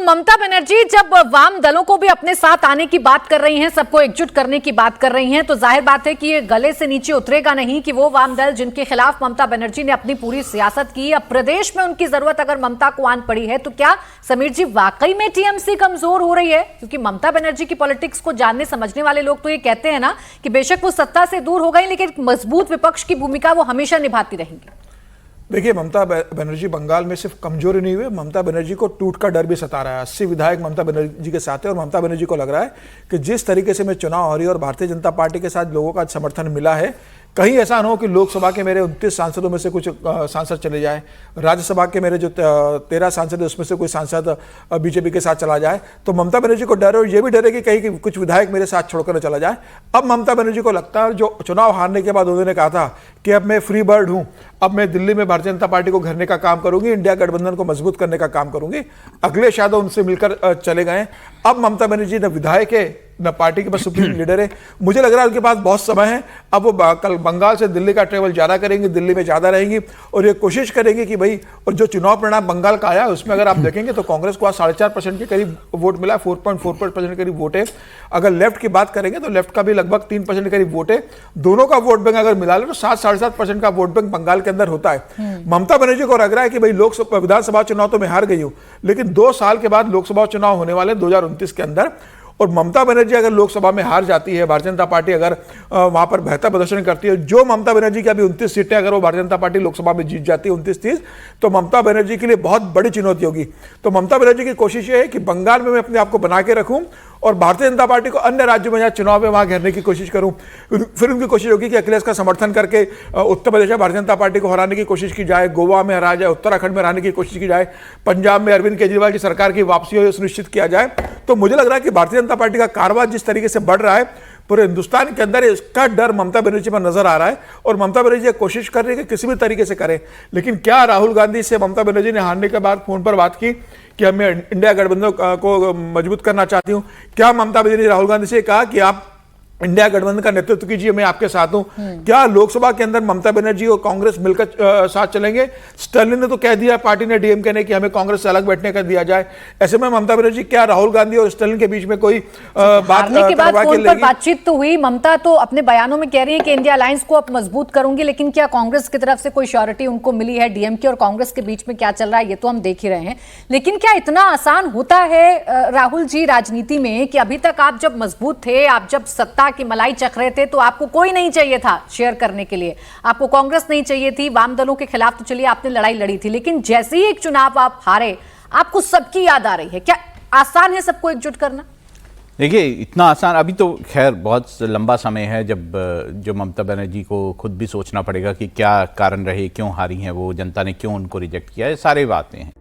तो ममता बनर्जी जब वाम दलों को भी अपने साथ आने की बात कर रही हैं, सबको एकजुट करने की बात कर रही हैं, तो जाहिर बात है कि ये गले से नीचे उतरेगा नहीं कि वो वाम दल जिनके खिलाफ ममता बनर्जी ने अपनी पूरी सियासत की, अब प्रदेश में उनकी जरूरत अगर ममता को आन पड़ी है तो क्या समीर जी वाकई में टीएमसी कमजोर हो रही है? क्योंकि ममता बनर्जी की पॉलिटिक्स को जानने समझने वाले लोग तो ये कहते हैं ना कि बेशक वो सत्ता से दूर हो गई लेकिन मजबूत विपक्ष की भूमिका वो हमेशा निभाती रहेंगी। देखिए, ममता बनर्जी बंगाल में सिर्फ कमजोरी नहीं हुई, ममता बनर्जी को टूट का डर भी सता रहा है। 80 विधायक ममता बनर्जी के साथ है और ममता बनर्जी को लग रहा है कि जिस तरीके से मैं चुनाव हो रही है और भारतीय जनता पार्टी के साथ लोगों का समर्थन मिला है, कहीं ऐसा ना हो कि लोकसभा के मेरे 29 सांसदों में से कुछ सांसद चले जाए, राज्यसभा के मेरे जो 13 सांसद है उसमें से कोई सांसद बीजेपी के साथ चला जाए। तो ममता बनर्जी को डर है और ये भी डर है कि कहीं कि कुछ विधायक मेरे साथ छोड़कर चला जाए। अब ममता बनर्जी को लगता है, जो चुनाव हारने के बाद उन्होंने कहा था कि अब मैं फ्री बर्ड हूं, अब मैं दिल्ली में भारतीय जनता पार्टी को घेरने का काम करूंगी, इंडिया गठबंधन को मजबूत करने का काम करूंगी। अखिलेश यादव उनसे मिलकर चले गए। अब ममता बनर्जी न विधायक है न पार्टी के पास सुप्रीम लीडर है। मुझे लग रहा है उनके पास बहुत समय है। अब वो कल बंगाल से दिल्ली का ट्रेवल ज्यादा करेंगे, दिल्ली में ज्यादा रहेंगी और ये कोशिश करेंगे कि भाई, और जो चुनाव परिणाम बंगाल का आया उसमें अगर आप देखेंगे तो कांग्रेस को आज 4.5% के करीब वोट मिला, 4.4% के करीब वोट है। अगर लेफ्ट की बात करेंगे तो लेफ्ट का भी लगभग 3% के करीब वोट है। दोनों का वोट बैंक अगर मिला ले तो 7-7.5% का वोट बैंक बंगाल के अंदर होता है। ममता बनर्जी को लग रहा है कि भाई लोकसभा विधानसभा चुनाव तो मैं हार गई हूं, लेकिन 2 साल के बाद लोकसभा चुनाव होने वाले 2029 के अंदर, और ममता बनर्जी अगर लोकसभा में हार जाती है, भारतीय जनता पार्टी अगर वहां पर बेहतर प्रदर्शन करती है, जो ममता बनर्जी की अभी 29 सीटें अगर वो भारतीय जनता पार्टी लोकसभा में जीत जाती है 29-30, तो ममता बनर्जी के लिए बहुत बड़ी चुनौती होगी। तो ममता बनर्जी की कोशिश ये है कि बंगाल में मैं अपने आप को बना के रखूं और भारतीय जनता पार्टी को अन्य राज्यों में जहां चुनाव है वहां घेरने की कोशिश करूं। फिर उनकी कोशिश होगी कि अखिलेश का समर्थन करके उत्तर प्रदेश में भारतीय जनता पार्टी को हराने की कोशिश की जाए, गोवा में हराया जाए, उत्तराखंड में हराने की कोशिश की जाए, पंजाब में अरविंद केजरीवाल की सरकार की वापसी हो सुनिश्चित किया जाए। तो मुझे लग रहा है कि भारतीय जनता पार्टी का कारवां जिस तरीके से बढ़ रहा है पूरे हिंदुस्तान के अंदर, इसका डर ममता बनर्जी पर नजर आ रहा है और ममता बनर्जी कोशिश कर रही है कि किसी भी तरीके से करे। लेकिन क्या राहुल गांधी से ममता बनर्जी ने हारने के बाद फोन पर बात की कि मैं इंडिया गठबंधन को मजबूत करना चाहती हूं? क्या ममता बनर्जी ने राहुल गांधी से कहा कि आप इंडिया गठबंधन का नेतृत्व कीजिए, मैं आपके साथ हूं? क्या लोकसभा के अंदर ममता बनर्जी और कांग्रेस मिलकर साथ चलेंगे? स्टालिन ने तो कह दिया, पार्टी ने डीएमके ने, कि हमें कांग्रेस से अलग बैठने का दिया जाए। ऐसे में ममता बनर्जी, क्या राहुल गांधी और स्टालिन के बीच में कोई बातचीत तो हुई? ममता तो अपने बयानों में कह रही है कि इंडिया अलायंस को अब मजबूत करूंगी, लेकिन क्या कांग्रेस की तरफ से कोई श्योरिटी उनको मिली है? डीएमके और कांग्रेस के बीच में क्या चल रहा है ये तो हम देख ही रहे हैं। लेकिन क्या इतना आसान होता है राहुल जी राजनीति में कि अभी तक आप जब मजबूत थे, आप जब सत्ता की मलाई चख रहे थे, तो आपको कोई नहीं चाहिए था शेयर करने के लिए, आपको कांग्रेस नहीं चाहिए थी, वाम दलों के खिलाफ तो चलिए आपने लड़ाई लड़ी थी, लेकिन जैसे ही एक चुनाव आप हारे आपको सबकी याद आ रही है। क्या आसान है सबको एकजुट करना? देखिए, इतना आसान अभी तो खैर बहुत लंबा समय है जब जो ममता बनर्जी को खुद भी सोचना पड़ेगा कि क्या कारण रहे, क्यों हारी हैं वो, जनता ने क्यों उनको रिजेक्ट किया है, सारे बातें हैं।